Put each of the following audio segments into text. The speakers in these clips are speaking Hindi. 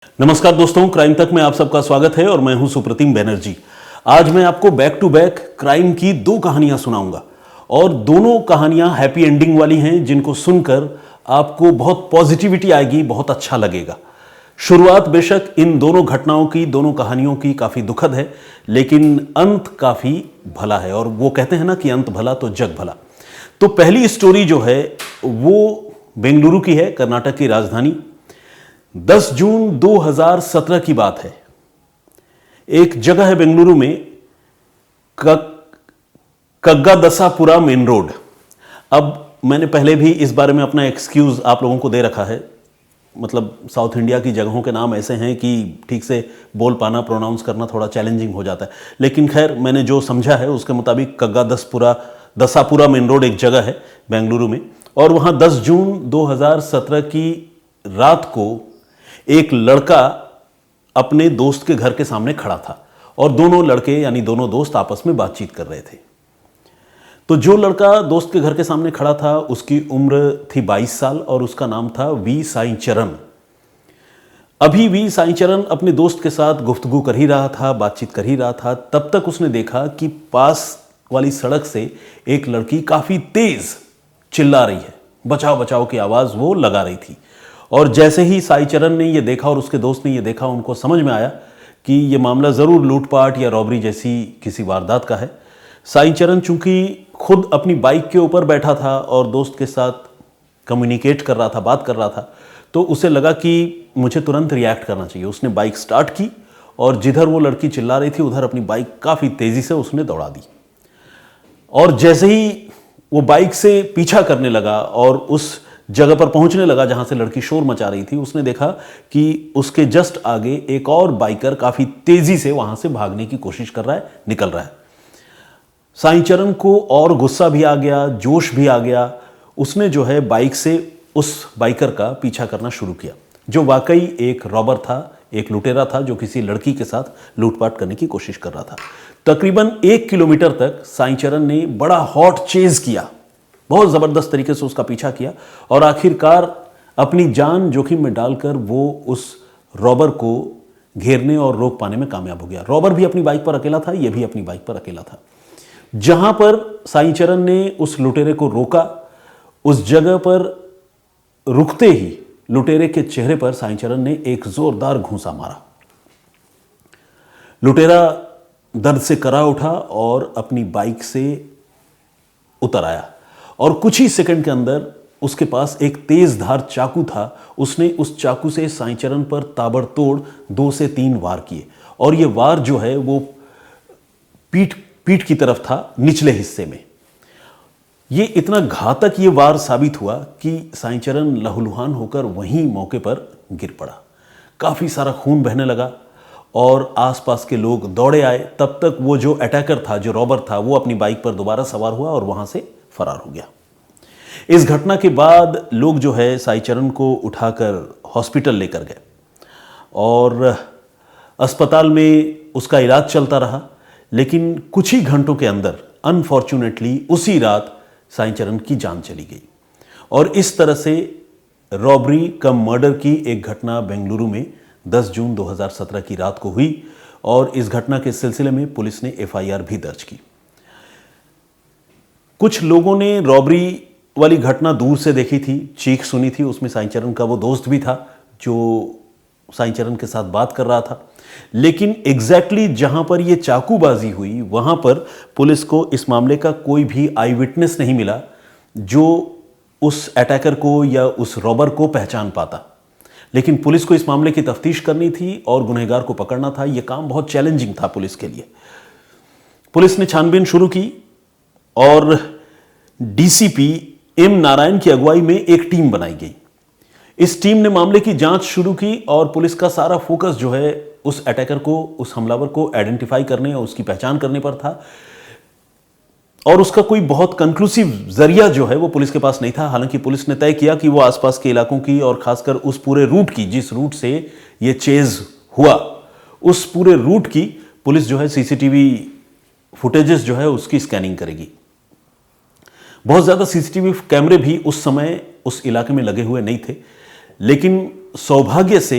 नमस्कार दोस्तों, क्राइम तक में आप सबका स्वागत है और मैं हूं सुप्रतिम बैनर्जी। आज मैं आपको बैक टू बैक क्राइम की दो कहानियां सुनाऊंगा और दोनों कहानियां हैप्पी एंडिंग वाली हैं, जिनको सुनकर आपको बहुत पॉजिटिविटी आएगी, बहुत अच्छा लगेगा। शुरुआत बेशक इन दोनों घटनाओं की, दोनों कहानियों की काफी दुखद है, लेकिन अंत काफी भला है। और वो कहते हैं ना कि अंत भला तो जग भला। तो पहली स्टोरी जो है वो बेंगलुरु की है, कर्नाटक की राजधानी। 10 जून 2017 की बात है। एक जगह है बेंगलुरु में, कग्गादसापुरा मेन रोड। अब मैंने पहले भी इस बारे में अपना एक्सक्यूज आप लोगों को दे रखा है। मतलब साउथ इंडिया की जगहों के नाम ऐसे हैं कि ठीक से बोल पाना, प्रोनाउंस करना थोड़ा चैलेंजिंग हो जाता है। लेकिन खैर, मैंने जो समझा है उसके मुताबिक दसापुरा मेन रोड एक जगह है बेंगलुरु में। और वहां 10 जून 2017 की रात को एक लड़का अपने दोस्त के घर के सामने खड़ा था और दोनों लड़के यानी दोनों दोस्त आपस में बातचीत कर रहे थे। तो जो लड़का दोस्त के घर के सामने खड़ा था उसकी उम्र थी 22 साल और उसका नाम था वी साईं चरण। अभी वी साईं चरण अपने दोस्त के साथ गुफ्तगू कर ही रहा था, बातचीत कर ही रहा था। तब तक उसने देखा कि पास वाली सड़क से एक लड़की काफी तेज चिल्ला रही है, बचाओ बचाओ की आवाज वो लगा रही थी। और जैसे ही साईं चरण ने ये देखा और उसके दोस्त ने ये देखा, उनको समझ में आया कि ये मामला ज़रूर लूटपाट या रॉबरी जैसी किसी वारदात का है। साईं चरण चूंकि खुद अपनी बाइक के ऊपर बैठा था और दोस्त के साथ कम्युनिकेट कर रहा था, बात कर रहा था, तो उसे लगा कि मुझे तुरंत रिएक्ट करना चाहिए। उसने बाइक स्टार्ट की और जिधर वो लड़की चिल्ला रही थी उधर अपनी बाइक काफ़ी तेज़ी से उसने दौड़ा दी। और जैसे ही वो बाइक से पीछा करने लगा और उस जगह पर पहुंचने लगा जहां से लड़की शोर मचा रही थी, उसने देखा कि उसके जस्ट आगे एक और बाइकर काफी तेजी से वहां से भागने की कोशिश कर रहा है, निकल रहा है। साईं चरण को और गुस्सा भी आ गया, जोश भी आ गया। उसने जो है बाइक से उस बाइकर का पीछा करना शुरू किया, जो वाकई एक रॉबर था, एक लुटेरा था जो किसी लड़की के साथ लूटपाट करने की कोशिश कर रहा था। तकरीबन 1 किलोमीटर तक साईं चरण ने बड़ा हॉट चेज किया, बहुत जबरदस्त तरीके से उसका पीछा किया और आखिरकार अपनी जान जोखिम में डालकर वो उस रॉबर को घेरने और रोक पाने में कामयाब हो गया। रॉबर भी अपनी बाइक पर अकेला था, ये भी अपनी बाइक पर अकेला था। जहां पर साईं चरण ने उस लुटेरे को रोका, उस जगह पर रुकते ही लुटेरे के चेहरे पर साईं चरण ने एक जोरदार घूंसा मारा। लुटेरा दर्द से करा उठा और अपनी बाइक से उतर आया और कुछ ही सेकंड के अंदर उसके पास एक तेज धार चाकू था। उसने उस चाकू से साईं चरण पर ताबड़तोड़ 2 से 3 वार किए और ये वार जो है वो पीठ की तरफ था, निचले हिस्से में। ये इतना घातक ये वार साबित हुआ कि साईं चरण लहूलुहान होकर वहीं मौके पर गिर पड़ा। काफी सारा खून बहने लगा और आसपास के लोग दौड़े आए। तब तक वो जो अटैकर था, जो रॉबर था, वो अपनी बाइक पर दोबारा सवार हुआ और वहां से फरार हो गया। इस घटना के बाद लोग जो है साईं चरण को उठाकर हॉस्पिटल लेकर गए और अस्पताल में उसका इलाज चलता रहा। लेकिन कुछ ही घंटों के अंदर अनफॉर्चुनेटली उसी रात साईं चरण की जान चली गई। और इस तरह से रॉबरी कम मर्डर की एक घटना बेंगलुरु में 10 जून 2017 की रात को हुई और इस घटना के सिलसिले में पुलिस ने एफआईआर भी दर्ज की। कुछ लोगों ने रॉबरी वाली घटना दूर से देखी थी, चीख सुनी थी। उसमें साईं चरण का वो दोस्त भी था जो साईं चरण के साथ बात कर रहा था। लेकिन एग्जैक्टली जहां पर ये चाकूबाजी हुई, वहां पर पुलिस को इस मामले का कोई भी आई विटनेस नहीं मिला जो उस अटैकर को या उस रॉबर को पहचान पाता। लेकिन पुलिस को इस मामले की तफ्तीश करनी थी और गुनहगार को पकड़ना था। यह काम बहुत चैलेंजिंग था पुलिस के लिए। पुलिस ने छानबीन शुरू की और डीसीपी एम नारायण की अगुवाई में एक टीम बनाई गई। इस टीम ने मामले की जांच शुरू की और पुलिस का सारा फोकस जो है उस अटैकर को, उस हमलावर को आइडेंटिफाई करने और उसकी पहचान करने पर था। और उसका कोई बहुत कंक्लूसिव जरिया जो है वो पुलिस के पास नहीं था। हालांकि पुलिस ने तय किया कि वो आसपास के इलाकों की और खासकर उस पूरे रूट की, जिस रूट से ये चेज हुआ, उस पूरे रूट की पुलिस जो है सीसीटीवी फुटेजेस जो है उसकी स्कैनिंग करेगी। बहुत ज़्यादा सीसीटीवी कैमरे भी उस समय उस इलाके में लगे हुए नहीं थे। लेकिन सौभाग्य से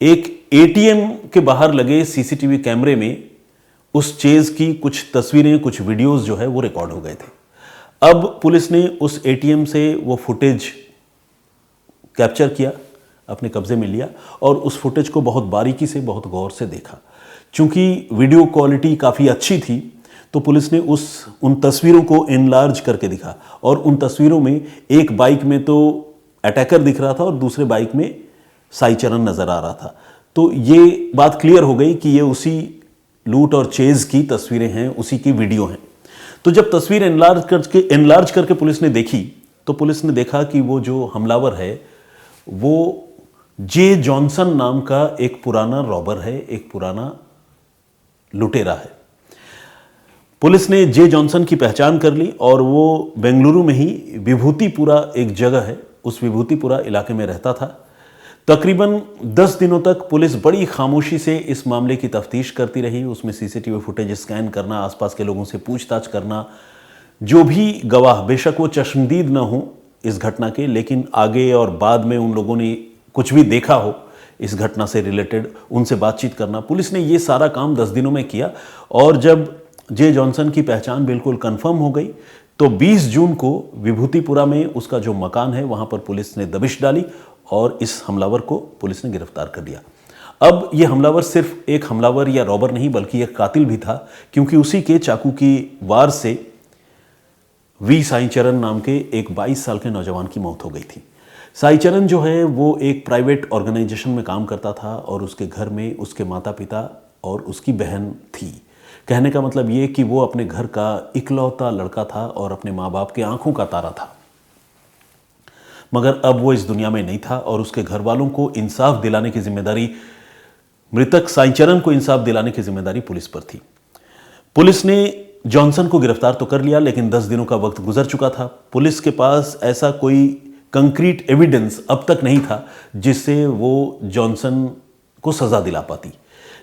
एक एटीएम के बाहर लगे सीसीटीवी कैमरे में उस चेज की कुछ तस्वीरें, कुछ वीडियोस जो है वो रिकॉर्ड हो गए थे। अब पुलिस ने उस एटीएम से वो फुटेज कैप्चर किया, अपने कब्जे में लिया और उस फुटेज को बहुत बारीकी से, बहुत गौर से देखा। चूंकि वीडियो क्वालिटी काफ़ी अच्छी थी तो पुलिस ने उन तस्वीरों को एनलार्ज करके दिखा और उन तस्वीरों में एक बाइक में तो अटैकर दिख रहा था और दूसरे बाइक में साई चरण नजर आ रहा था। तो ये बात क्लियर हो गई कि ये उसी लूट और चेज की तस्वीरें हैं, उसी की वीडियो हैं। तो जब तस्वीर एनलार्ज करके पुलिस ने देखी तो पुलिस ने देखा कि वो जो हमलावर है वो जे जॉनसन नाम का एक पुराना रॉबर है, एक पुराना लुटेरा है। पुलिस ने जे जॉनसन की पहचान कर ली और वो बेंगलुरु में ही विभूतिपुरा एक जगह है, उस विभूतिपुरा इलाके में रहता था। तकरीबन 10 दिनों तक पुलिस बड़ी खामोशी से इस मामले की तफ्तीश करती रही। उसमें सीसीटीवी फुटेज स्कैन करना, आसपास के लोगों से पूछताछ करना, जो भी गवाह, बेशक वो चश्मदीद ना हो इस घटना के, लेकिन आगे और बाद में उन लोगों ने कुछ भी देखा हो इस घटना से रिलेटेड, उनसे बातचीत करना। पुलिस ने ये सारा काम 10 दिनों में किया और जब जे जॉनसन की पहचान बिल्कुल कंफर्म हो गई तो 20 जून को विभूतिपुरा में उसका जो मकान है वहां पर पुलिस ने दबिश डाली और इस हमलावर को पुलिस ने गिरफ्तार कर लिया। अब यह हमलावर सिर्फ एक हमलावर या रॉबर नहीं बल्कि एक कातिल भी था, क्योंकि उसी के चाकू की वार से वी साई चरण नाम के एक 22 साल के नौजवान की मौत हो गई थी। साई चरण जो है वो एक प्राइवेट ऑर्गेनाइजेशन में काम करता था और उसके घर में उसके माता पिता और उसकी बहन थी। कहने का मतलब ये कि वो अपने घर का इकलौता लड़का था और अपने माँ बाप के आंखों का तारा था। मगर अब वो इस दुनिया में नहीं था और उसके घर वालों को इंसाफ दिलाने की जिम्मेदारी, मृतक साई चरण को इंसाफ दिलाने की जिम्मेदारी पुलिस पर थी। पुलिस ने जॉनसन को गिरफ्तार तो कर लिया, लेकिन 10 दिनों का वक्त गुजर चुका था। पुलिस के पास ऐसा कोई कंक्रीट एविडेंस अब तक नहीं था जिससे वो जॉनसन को सजा दिला पाती।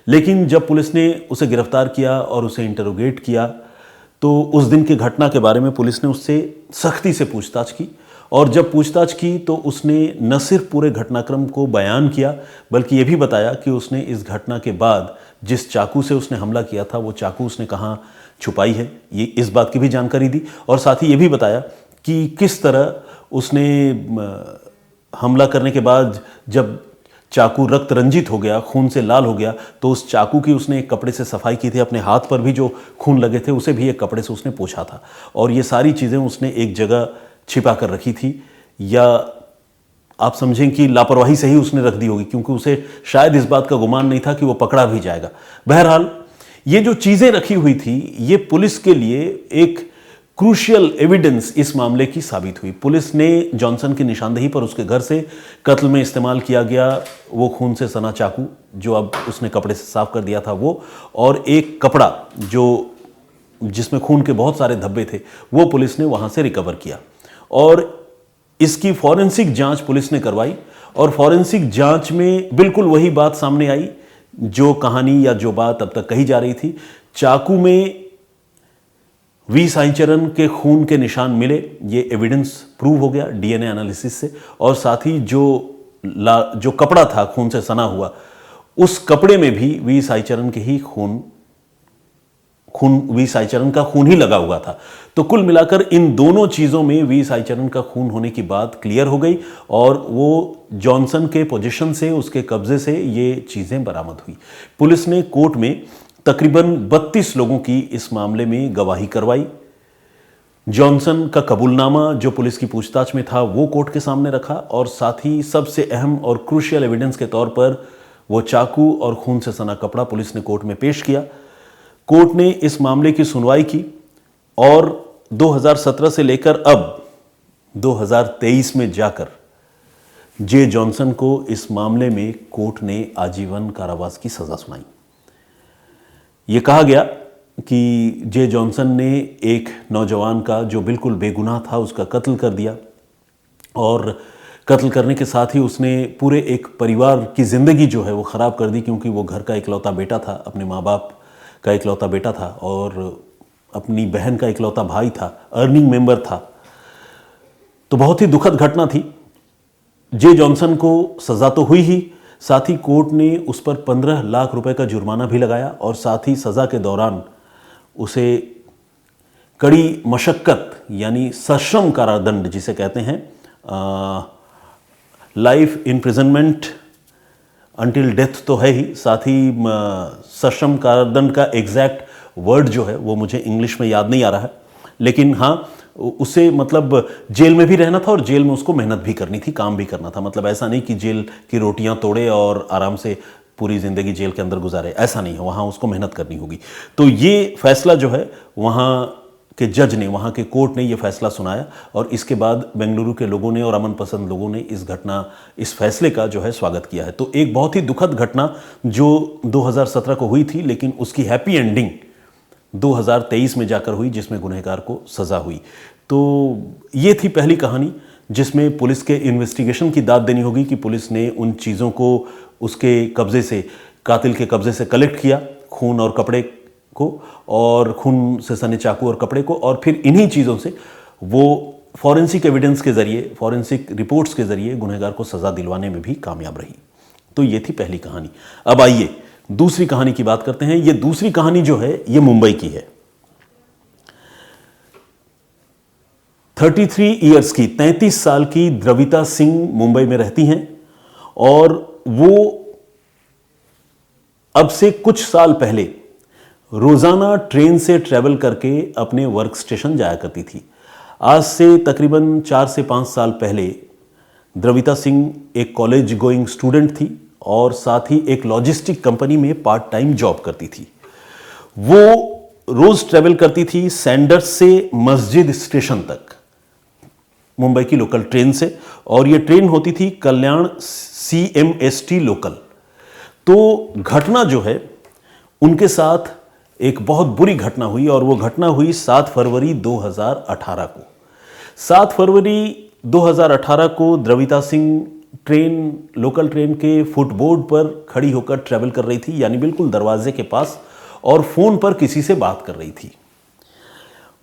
लेकिन जब पुलिस ने उसे गिरफ्तार किया और उसे इंटरोगेट किया तो उस दिन की घटना के बारे में पुलिस ने उससे सख्ती से पूछताछ की और जब पूछताछ की तो उसने न सिर्फ पूरे घटनाक्रम को बयान किया बल्कि ये भी बताया कि उसने इस घटना के बाद जिस चाकू से उसने हमला किया था वो चाकू उसने कहाँ छुपाई है, ये इस बात की भी जानकारी दी और साथ ही ये भी बताया कि किस तरह उसने हमला करने के बाद जब चाकू रक्त रंजित हो गया, खून से लाल हो गया, तो उस चाकू की उसने एक कपड़े से सफाई की थी। अपने हाथ पर भी जो खून लगे थे उसे भी एक कपड़े से उसने पोंछा था और ये सारी चीज़ें उसने एक जगह छिपा कर रखी थी, या आप समझें कि लापरवाही से ही उसने रख दी होगी क्योंकि उसे शायद इस बात का गुमान नहीं था कि वो पकड़ा भी जाएगा। बहरहाल ये जो चीज़ें रखी हुई थी ये पुलिस के लिए एक क्रूशियल एविडेंस इस मामले की साबित हुई। पुलिस ने जॉनसन की निशानदेही पर उसके घर से कत्ल में इस्तेमाल किया गया वो खून से सना चाकू जो अब उसने कपड़े से साफ कर दिया था वो, और एक कपड़ा जो जिसमें खून के बहुत सारे धब्बे थे वो पुलिस ने वहां से रिकवर किया और इसकी फॉरेंसिक जांच पुलिस ने करवाई और फॉरेंसिक जांच में बिल्कुल वही बात सामने आई जो कहानी या जो बात अब तक कही जा रही थी। चाकू में वी साई चरण के खून के निशान मिले, ये एविडेंस प्रूव हो गया डीएनए एनालिसिस से, और साथ ही जो कपड़ा था खून से सना हुआ उस कपड़े में भी वी साई चरण के ही वी साई चरण का खून ही लगा हुआ था। तो कुल मिलाकर इन दोनों चीजों में वी साई चरण का खून होने की बात क्लियर हो गई और वो जॉनसन के पोजीशन से, उसके कब्जे से ये चीजें बरामद हुई। पुलिस ने कोर्ट में तकरीबन 32 लोगों की इस मामले में गवाही करवाई। जॉनसन का कबूलनामा जो पुलिस की पूछताछ में था वो कोर्ट के सामने रखा और साथ ही सबसे अहम और क्रूशियल एविडेंस के तौर पर वो चाकू और खून से सना कपड़ा पुलिस ने कोर्ट में पेश किया। कोर्ट ने इस मामले की सुनवाई की और 2017 से लेकर अब 2023 में जाकर जे जॉनसन को इस मामले में कोर्ट ने आजीवन कारावास की सजा सुनाई। ये कहा गया कि जे जॉनसन ने एक नौजवान का जो बिल्कुल बेगुनाह था उसका कत्ल कर दिया और कत्ल करने के साथ ही उसने पूरे एक परिवार की ज़िंदगी जो है वो ख़राब कर दी, क्योंकि वो घर का इकलौता बेटा था, अपने माँ बाप का इकलौता बेटा था और अपनी बहन का इकलौता भाई था, अर्निंग मेंबर था। तो बहुत ही दुखद घटना थी। जे जॉनसन को सज़ा तो हुई ही, साथ ही कोर्ट ने उस पर 15 लाख रुपए का जुर्माना भी लगाया और साथ ही सज़ा के दौरान उसे कड़ी मशक्क़त यानी सश्रम कारादंड जिसे कहते हैं, लाइफ इम्प्रिजनमेंट अंटिल डेथ तो है ही, साथ ही सश्रम कारादंड का एग्जैक्ट वर्ड जो है वो मुझे इंग्लिश में याद नहीं आ रहा है, लेकिन हाँ उसे मतलब जेल में भी रहना था और जेल में उसको मेहनत भी करनी थी, काम भी करना था। मतलब ऐसा नहीं कि जेल की रोटियां तोड़े और आराम से पूरी ज़िंदगी जेल के अंदर गुजारे, ऐसा नहीं है, वहाँ उसको मेहनत करनी होगी। तो ये फैसला जो है वहाँ के जज ने, वहाँ के कोर्ट ने ये फैसला सुनाया और इसके बाद बेंगलुरु के लोगों ने और अमन पसंद लोगों ने इस फैसले का जो है स्वागत किया है। तो एक बहुत ही दुखद घटना जो 2017 को हुई थी, लेकिन उसकी हैप्पी एंडिंग 2023 में जाकर हुई जिसमें गुनहगार को सज़ा हुई। तो ये थी पहली कहानी जिसमें पुलिस के इन्वेस्टिगेशन की दाद देनी होगी कि पुलिस ने उन चीज़ों को उसके कब्ज़े से, कातिल के कब्ज़े से कलेक्ट किया, खून और कपड़े को, और खून से सने चाकू और कपड़े को, और फिर इन्हीं चीज़ों से वो फॉरेंसिक एविडेंस के ज़रिए, फॉरेंसिक रिपोर्ट्स के ज़रिए गुनहगार को सज़ा दिलवाने में भी कामयाब रही। तो ये थी पहली कहानी। अब आइए दूसरी कहानी की बात करते हैं। ये दूसरी कहानी जो है ये मुंबई की है। 33 ईयर्स की, 33 साल की द्रविता सिंह मुंबई में रहती हैं और वो अब से कुछ साल पहले रोजाना ट्रेन से ट्रैवल करके अपने वर्क स्टेशन जाया करती थी। आज से तकरीबन 4 से 5 साल पहले द्रविता सिंह एक कॉलेज गोइंग स्टूडेंट थी और साथ ही एक लॉजिस्टिक कंपनी में पार्ट टाइम जॉब करती थी। वो रोज ट्रैवल करती थी सैंडर्स से मस्जिद स्टेशन तक मुंबई की लोकल ट्रेन से, और ये ट्रेन होती थी कल्याण CMST लोकल। तो घटना जो है उनके साथ एक बहुत बुरी घटना हुई और वो घटना हुई 7 फरवरी 2018 को। 7 फरवरी 2018 को द्रविता सिंह लोकल ट्रेन के फुटबोर्ड पर खड़ी होकर ट्रैवल कर रही थी, यानी बिल्कुल दरवाजे के पास, और फोन पर किसी से बात कर रही थी।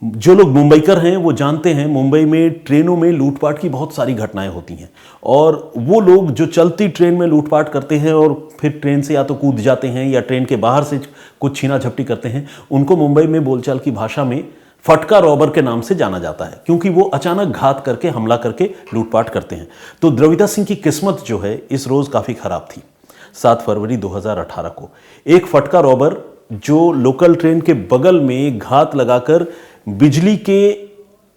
जो लोग मुंबईकर हैं वो जानते हैं मुंबई में ट्रेनों में लूटपाट की बहुत सारी घटनाएं होती हैं, और वो लोग जो चलती ट्रेन में लूटपाट करते हैं और फिर ट्रेन से या तो कूद जाते हैं या ट्रेन के बाहर से कुछ छीना झपटी करते हैं, उनको मुंबई में बोलचाल की भाषा में फटका रॉबर के नाम से जाना जाता है, क्योंकि वो अचानक घात करके, हमला करके लूटपाट करते हैं। तो द्रविता सिंह की किस्मत जो है इस रोज काफी खराब थी। 7 फरवरी 2018 को एक फटका रॉबर जो लोकल ट्रेन के बगल में घात लगाकर बिजली के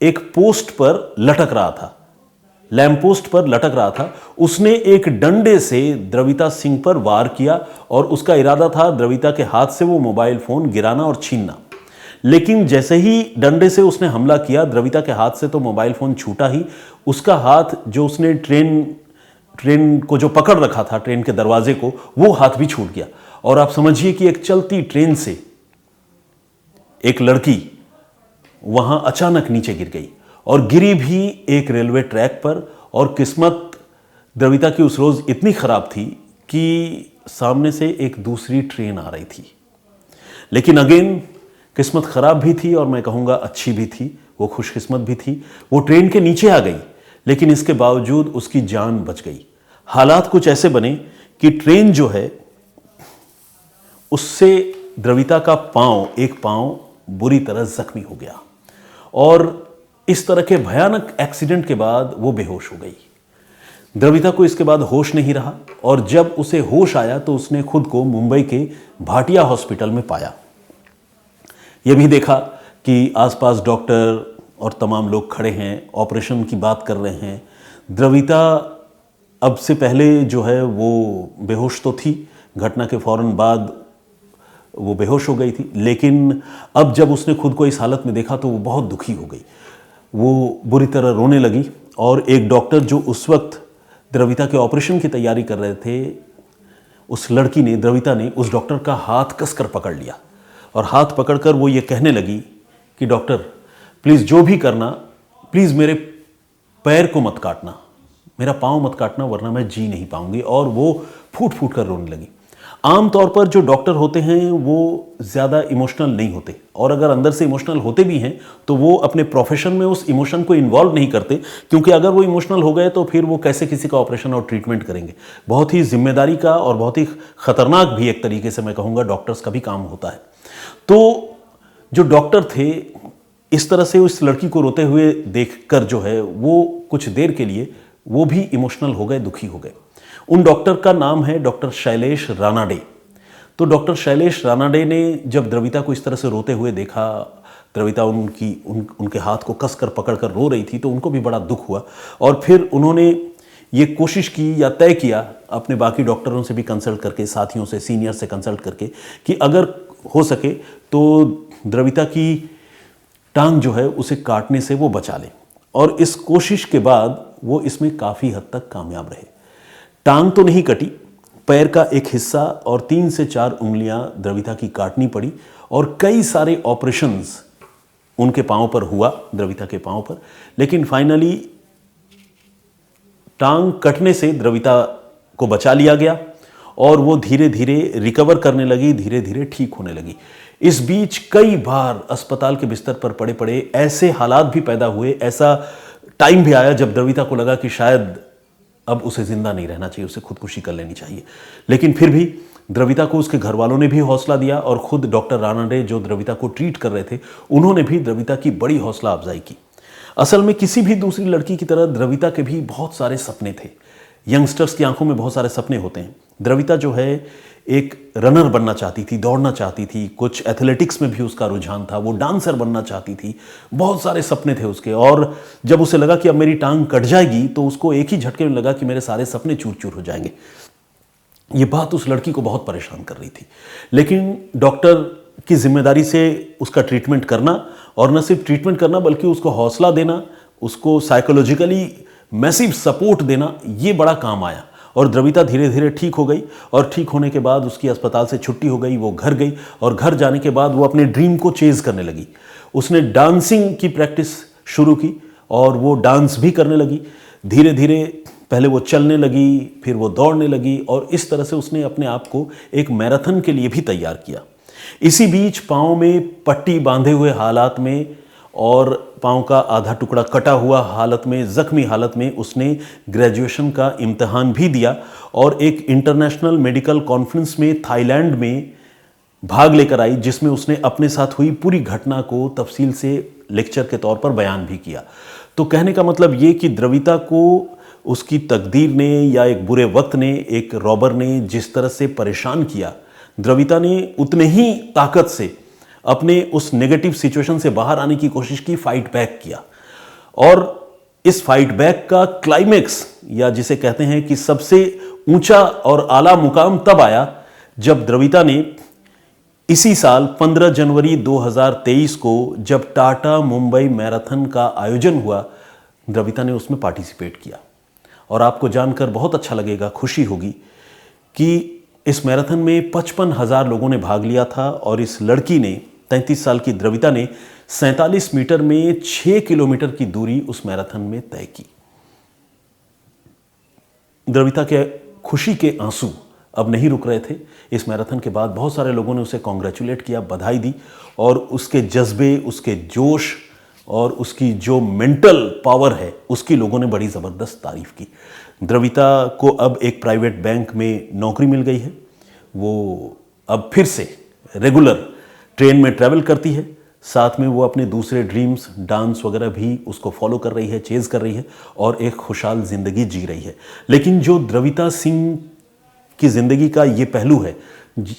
एक पोस्ट पर लटक रहा था, लैंप पोस्ट पर लटक रहा था, उसने एक डंडे से द्रविता सिंह पर वार किया और उसका इरादा था द्रविता के हाथ से वो मोबाइल फोन गिराना और छीनना। लेकिन जैसे ही डंडे से उसने हमला किया, द्रविता के हाथ से तो मोबाइल फोन छूटा ही, उसका हाथ जो उसने ट्रेन को जो पकड़ रखा था, ट्रेन के दरवाजे को, वो हाथ भी छूट गया। और आप समझिए कि एक चलती ट्रेन से एक लड़की वहां अचानक नीचे गिर गई, और गिरी भी एक रेलवे ट्रैक पर। और किस्मत द्रविता की उस रोज इतनी खराब थी कि सामने से एक दूसरी ट्रेन आ रही थी। लेकिन अगेन किस्मत खराब भी थी और मैं कहूँगा अच्छी भी थी, वो खुशकिस्मत भी थी। वो ट्रेन के नीचे आ गई, लेकिन इसके बावजूद उसकी जान बच गई। हालात कुछ ऐसे बने कि ट्रेन जो है उससे द्रविता का एक पाँव बुरी तरह जख्मी हो गया, और इस तरह के भयानक एक्सीडेंट के बाद वो बेहोश हो गई। द्रविता को इसके बाद होश नहीं रहा, और जब उसे होश आया तो उसने खुद को मुंबई के भाटिया हॉस्पिटल में पाया। यह भी देखा कि आसपास डॉक्टर और तमाम लोग खड़े हैं, ऑपरेशन की बात कर रहे हैं। द्रविता अब से पहले जो है वो बेहोश तो थी, घटना के फौरन बाद वो बेहोश हो गई थी, लेकिन अब जब उसने खुद को इस हालत में देखा तो वो बहुत दुखी हो गई। वो बुरी तरह रोने लगी, और एक डॉक्टर जो उस वक्त द्रविता के ऑपरेशन की तैयारी कर रहे थे, उस लड़की ने, द्रविता ने उस डॉक्टर का हाथ कसकर पकड़ लिया, और हाथ पकड़कर वो ये कहने लगी कि डॉक्टर प्लीज़ जो भी करना, प्लीज़ मेरे पैर को मत काटना, मेरा पाँव मत काटना, वरना मैं जी नहीं पाऊंगी। और वो फूट फूट कर रोने लगी। आम तौर पर जो डॉक्टर होते हैं वो ज़्यादा इमोशनल नहीं होते, और अगर अंदर से इमोशनल होते भी हैं तो वो अपने प्रोफेशन में उस इमोशन को इन्वॉल्व नहीं करते, क्योंकि अगर वो इमोशनल हो गए तो फिर वो कैसे किसी का ऑपरेशन और ट्रीटमेंट करेंगे। बहुत ही जिम्मेदारी का और बहुत ही खतरनाक भी एक तरीके से मैं कहूँगा डॉक्टर्स का भी काम होता है। तो जो डॉक्टर थे, इस तरह से उस लड़की को रोते हुए देखकर जो है वो कुछ देर के लिए वो भी इमोशनल हो गए, दुखी हो गए। उन डॉक्टर का नाम है डॉक्टर शैलेश रानाडे। तो डॉक्टर शैलेश रानाडे ने जब द्रविता को इस तरह से रोते हुए देखा, द्रविता उनके हाथ को कसकर पकड़कर रो रही थी, तो उनको भी बड़ा दुख हुआ। और फिर उन्होंने ये कोशिश की या तय किया अपने बाकी डॉक्टरों से भी कंसल्ट करके, साथियों से, सीनियर से कंसल्ट करके, कि अगर हो सके तो द्रविता की टांग जो है उसे काटने से वो बचा लें। और इस कोशिश के बाद वो इसमें काफ़ी हद तक कामयाब रहे। टांग तो नहीं कटी, पैर का एक हिस्सा और 3 से 4 उंगलियां द्रविता की काटनी पड़ी, और कई सारे ऑपरेशंस उनके पांव पर हुआ, द्रविता के पांव पर। लेकिन फाइनली टांग कटने से द्रविता को बचा लिया गया और वो धीरे धीरे रिकवर करने लगी, धीरे धीरे ठीक होने लगी। इस बीच कई बार अस्पताल के बिस्तर पर पड़े पड़े ऐसे हालात भी पैदा हुए, ऐसा टाइम भी आया जब द्रविता को लगा कि शायद अब उसे जिंदा नहीं रहना चाहिए, उसे खुदकुशी कर लेनी चाहिए। लेकिन फिर भी द्रविता को उसके घर वालों ने भी हौसला दिया, और खुद डॉक्टर रानाडे जो द्रविता को ट्रीट कर रहे थे, उन्होंने भी द्रविता की बड़ी हौसला अफजाई की। असल में किसी भी दूसरी लड़की की तरह द्रविता के भी बहुत सारे सपने थे। यंगस्टर्स की आंखों में बहुत सारे सपने होते हैं। द्रविता जो है एक रनर बनना चाहती थी, दौड़ना चाहती थी, कुछ एथलेटिक्स में भी उसका रुझान था, वो डांसर बनना चाहती थी, बहुत सारे सपने थे उसके। और जब उसे लगा कि अब मेरी टांग कट जाएगी तो उसको एक ही झटके में लगा कि मेरे सारे सपने चूर चूर हो जाएंगे। ये बात उस लड़की को बहुत परेशान कर रही थी। लेकिन डॉक्टर की जिम्मेदारी से उसका ट्रीटमेंट करना, और न सिर्फ ट्रीटमेंट करना बल्कि उसको हौसला देना, उसको साइकोलॉजिकली मैसिव सपोर्ट देना, ये बड़ा काम आया। और द्रविता धीरे धीरे ठीक हो गई, और ठीक होने के बाद उसकी अस्पताल से छुट्टी हो गई, वो घर गई, और घर जाने के बाद वो अपने ड्रीम को चेज करने लगी। उसने डांसिंग की प्रैक्टिस शुरू की और वो डांस भी करने लगी। धीरे धीरे पहले वो चलने लगी, फिर वो दौड़ने लगी, और इस तरह से उसने अपने आप को एक मैराथन के लिए भी तैयार किया। इसी बीच पाँव में पट्टी बांधे हुए हालात में और पाँव का आधा टुकड़ा कटा हुआ हालत में, जख्मी हालत में उसने ग्रेजुएशन का इम्तिहान भी दिया, और एक इंटरनेशनल मेडिकल कॉन्फ्रेंस में थाईलैंड में भाग लेकर आई, जिसमें उसने अपने साथ हुई पूरी घटना को तफसील से लेक्चर के तौर पर बयान भी किया। तो कहने का मतलब ये कि द्रविता को उसकी तकदीर ने या एक बुरे वक्त ने, एक रॉबर ने जिस तरह से परेशान किया, द्रविता ने उतने ही ताकत से अपने उस नेगेटिव सिचुएशन से बाहर आने की कोशिश की, फाइट बैक किया। और इस फाइट बैक का क्लाइमेक्स, या जिसे कहते हैं कि सबसे ऊंचा और आला मुकाम, तब आया जब द्रविता ने इसी साल 15 जनवरी 2023 को जब टाटा मुंबई मैराथन का आयोजन हुआ, द्रविता ने उसमें पार्टिसिपेट किया। और आपको जानकर बहुत अच्छा लगेगा, खुशी होगी कि इस मैराथन में 55,000 लोगों ने भाग लिया था, और इस लड़की ने, 33 साल की द्रविता ने 47 मीटर में 6 किलोमीटर की दूरी उस मैराथन में तय की। द्रविता के खुशी के आंसू अब नहीं रुक रहे थे। इस मैराथन के बाद बहुत सारे लोगों ने उसे कॉन्ग्रेचुलेट किया, बधाई दी, और उसके जज्बे, उसके जोश और उसकी जो मेंटल पावर है, उसकी लोगों ने बड़ी ज़बरदस्त तारीफ की। द्रविता को अब एक प्राइवेट बैंक में नौकरी मिल गई है। वो अब फिर से रेगुलर ट्रेन में ट्रैवल करती है, साथ में वो अपने दूसरे ड्रीम्स, डांस वगैरह भी उसको फॉलो कर रही है, चेज़ कर रही है, और एक खुशहाल ज़िंदगी जी रही है। लेकिन जो द्रविता सिंह की ज़िंदगी का ये पहलू है,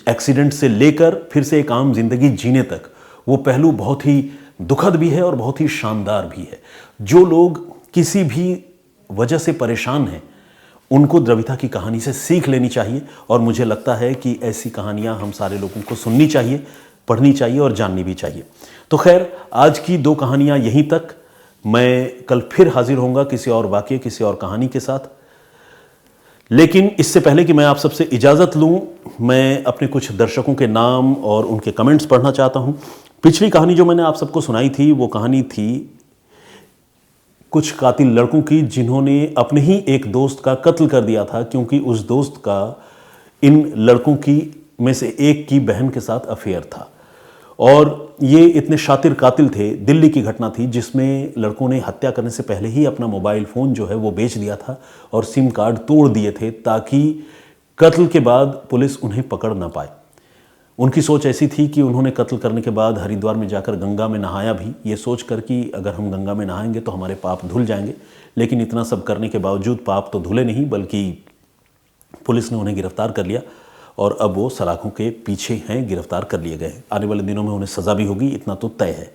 एक्सीडेंट से लेकर फिर से एक आम ज़िंदगी जीने तक, वो पहलू बहुत ही दुखद भी है और बहुत ही शानदार भी है। जो लोग किसी भी वजह से परेशान हैं, उनको द्रविता की कहानी से सीख लेनी चाहिए, और मुझे लगता है कि ऐसी कहानियाँ हम सारे लोगों को सुननी चाहिए, पढ़नी चाहिए और जाननी भी चाहिए। तो खैर, आज की 2 कहानियाँ यहीं तक। मैं कल फिर हाजिर होऊंगा किसी और वाक़ये, किसी और कहानी के साथ। लेकिन इससे पहले कि मैं आप सबसे इजाज़त लूँ, मैं अपने कुछ दर्शकों के नाम और उनके कमेंट्स पढ़ना चाहता हूँ। पिछली कहानी जो मैंने आप सबको सुनाई थी, वो कहानी थी कुछ कातिल लड़कों की, जिन्होंने अपने ही एक दोस्त का कत्ल कर दिया था, क्योंकि उस दोस्त का इन लड़कों की में से एक की बहन के साथ अफेयर था और ये इतने शातिर कातिल थे। दिल्ली की घटना थी जिसमें लड़कों ने हत्या करने से पहले ही अपना मोबाइल फ़ोन जो है वो बेच दिया था और सिम कार्ड तोड़ दिए थे ताकि कत्ल के बाद पुलिस उन्हें पकड़ ना पाए। उनकी सोच ऐसी थी कि उन्होंने कत्ल करने के बाद हरिद्वार में जाकर गंगा में नहाया भी, ये सोच कर कि अगर हम गंगा में नहाएंगे तो हमारे पाप धुल जाएंगे। लेकिन इतना सब करने के बावजूद पाप तो धुले नहीं, बल्कि पुलिस ने उन्हें गिरफ्तार कर लिया और अब वो सलाखों के पीछे हैं, गिरफ्तार कर लिए गए हैं। आने वाले दिनों में उन्हें सज़ा भी होगी, इतना तो तय है।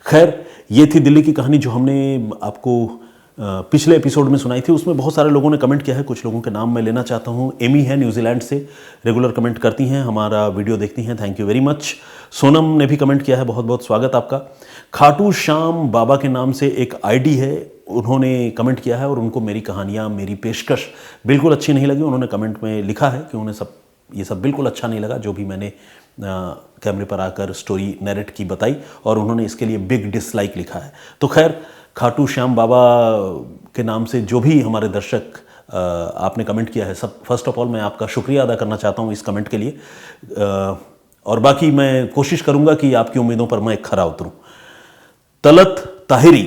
खैर, ये थी दिल्ली की कहानी जो हमने आपको पिछले एपिसोड में सुनाई थी। उसमें बहुत सारे लोगों ने कमेंट किया है, कुछ लोगों के नाम मैं लेना चाहता हूँ। एमी है न्यूजीलैंड से, रेगुलर कमेंट करती हैं, हमारा वीडियो देखती हैं, thank you very much. Sonam ने भी कमेंट किया है, बहुत बहुत स्वागत आपका। खाटू श्याम बाबा के नाम से एक आईडी है, उन्होंने कमेंट किया है और उनको मेरी कहानियाँ, मेरी पेशकश बिल्कुल अच्छी नहीं लगी। उन्होंने कमेंट में लिखा है कि उन्हें ये सब बिल्कुल अच्छा नहीं लगा जो भी मैंने कैमरे पर आकर स्टोरी नैरेट की बताई, और उन्होंने इसके लिए बिग डिसलाइक लिखा है। तो खैर, खाटू श्याम बाबा के नाम से जो भी हमारे दर्शक आपने कमेंट किया है, सब फर्स्ट ऑफ ऑल मैं आपका शुक्रिया अदा करना चाहता हूँ इस कमेंट के लिए, और बाकी मैं कोशिश करूँगा कि आपकी उम्मीदों पर मैं खरा उतरूँ। तलत ताहिरी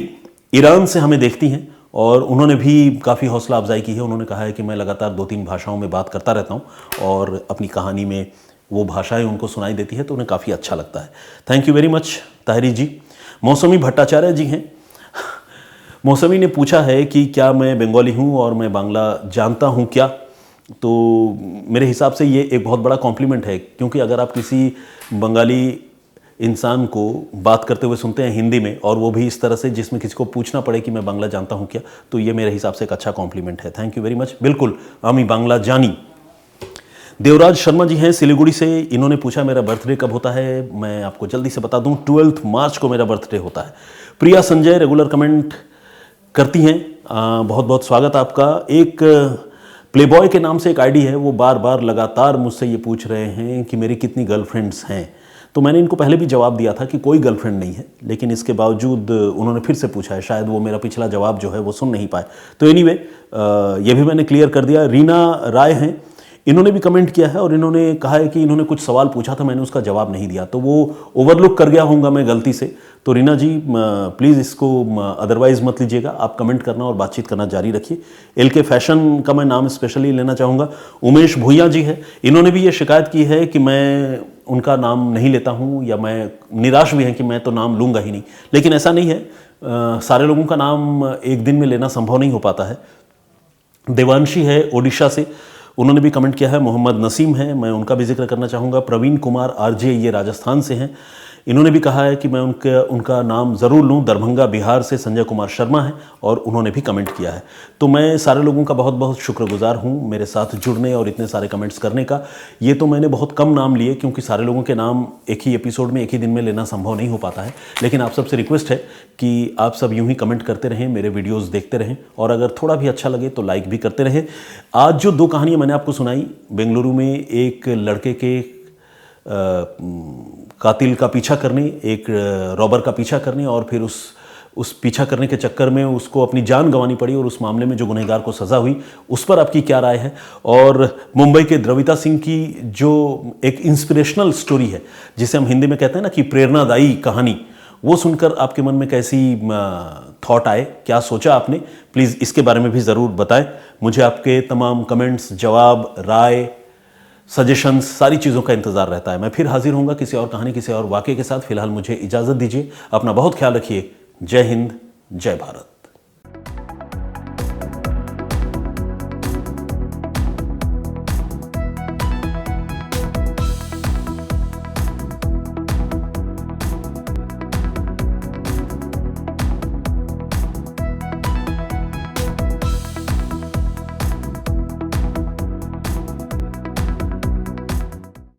ईरान से हमें देखती हैं और उन्होंने भी काफ़ी हौसला अफजाई की है। उन्होंने कहा है कि मैं लगातार 2-3 भाषाओं में बात करता रहता हूँ और अपनी कहानी में वो भाषाएं उनको सुनाई देती है तो उन्हें काफ़ी अच्छा लगता है। थैंक यू वेरी मच ताहिरी जी। मौसमी भट्टाचार्य जी हैं, मौसमी ने पूछा है कि क्या मैं बंगाली हूँ और मैं बांग्ला जानता हूँ क्या। तो मेरे हिसाब से ये एक बहुत बड़ा कॉम्प्लीमेंट है, क्योंकि अगर आप किसी बंगाली इंसान को बात करते हुए सुनते हैं हिंदी में, और वो भी इस तरह से जिसमें किसी को पूछना पड़े कि मैं बांग्ला जानता हूँ क्या, तो ये मेरे हिसाब से एक अच्छा कॉम्प्लीमेंट है। Thank you very much. बिल्कुल, आमी बांग्ला जानी। देवराज शर्मा जी हैं सिलीगुड़ी से, इन्होंने पूछा मेरा बर्थडे कब होता है। मैं आपको जल्दी से बता दूं, 12 मार्च को मेरा बर्थडे होता है। प्रिया संजय रेगुलर कमेंट करती हैं, बहुत बहुत स्वागत आपका। एक प्लेबॉय के नाम से एक आईडी है, वो बार बार लगातार मुझसे ये पूछ रहे हैं कि मेरी कितनी गर्लफ्रेंड्स हैं। तो मैंने इनको पहले भी जवाब दिया था कि कोई गर्लफ्रेंड नहीं है, लेकिन इसके बावजूद उन्होंने फिर से पूछा है, शायद वो मेरा पिछला जवाब जो है वो सुन नहीं पाए। तो एनीवे, ये भी मैंने क्लियर कर दिया। रीना राय हैं, इन्होंने भी कमेंट किया है और इन्होंने कहा है कि इन्होंने कुछ सवाल पूछा था, मैंने उसका जवाब नहीं दिया, तो वो ओवरलुक कर गया होऊंगा मैं गलती से। तो रीना जी प्लीज़ इसको अदरवाइज़ मत लीजिएगा, आप कमेंट करना और बातचीत करना जारी रखिए। एलके फैशन का मैं नाम स्पेशली लेना चाहूँगा। उमेश भूया जी है, इन्होंने भी ये शिकायत की है कि मैं उनका नाम नहीं लेता हूँ, या मैं निराश भी हैं कि मैं तो नाम लूँगा ही नहीं, लेकिन ऐसा नहीं है। सारे लोगों का नाम एक दिन में लेना संभव नहीं हो पाता है। देवांशी है ओडिशा से, उन्होंने भी कमेंट किया है। मोहम्मद नसीम है, मैं उनका भी जिक्र करना चाहूँगा। प्रवीण कुमार आरजे, ये राजस्थान से हैं, इन्होंने भी कहा है कि मैं उनका नाम ज़रूर लूँ। दरभंगा बिहार से संजय कुमार शर्मा है और उन्होंने भी कमेंट किया है। तो मैं सारे लोगों का बहुत बहुत शुक्रगुजार हूँ मेरे साथ जुड़ने और इतने सारे कमेंट्स करने का। ये तो मैंने बहुत कम नाम लिए, क्योंकि सारे लोगों के नाम एक ही एपिसोड में एक ही दिन में लेना संभव नहीं हो पाता है। लेकिन आप सबसे रिक्वेस्ट है कि आप सब यूँ ही कमेंट करते रहें, मेरे वीडियोज़ देखते रहें, और अगर थोड़ा भी अच्छा लगे तो लाइक भी करते रहें। आज जो 2 कहानियाँ मैंने आपको सुनाई, बेंगलुरु में एक लड़के के कातिल का पीछा करने, एक रॉबर का पीछा करने, और फिर उस पीछा करने के चक्कर में उसको अपनी जान गंवानी पड़ी, और उस मामले में जो गुनहगार को सज़ा हुई, उस पर आपकी क्या राय है। और मुंबई के द्रविता सिंह की जो एक इंस्पिरेशनल स्टोरी है, जिसे हम हिंदी में कहते हैं ना कि प्रेरणादायी कहानी, वो सुनकर आपके मन में कैसी थॉट आए, क्या सोचा आपने, प्लीज़ इसके बारे में भी ज़रूर बताएं। मुझे आपके तमाम कमेंट्स, जवाब, राय, सजेशंस, सारी चीज़ों का इंतज़ार रहता है। मैं फिर हाजिर होऊंगा किसी और कहानी, किसी और वाक़े के साथ। फिलहाल मुझे इजाज़त दीजिए, अपना बहुत ख्याल रखिए। जय हिंद, जय भारत।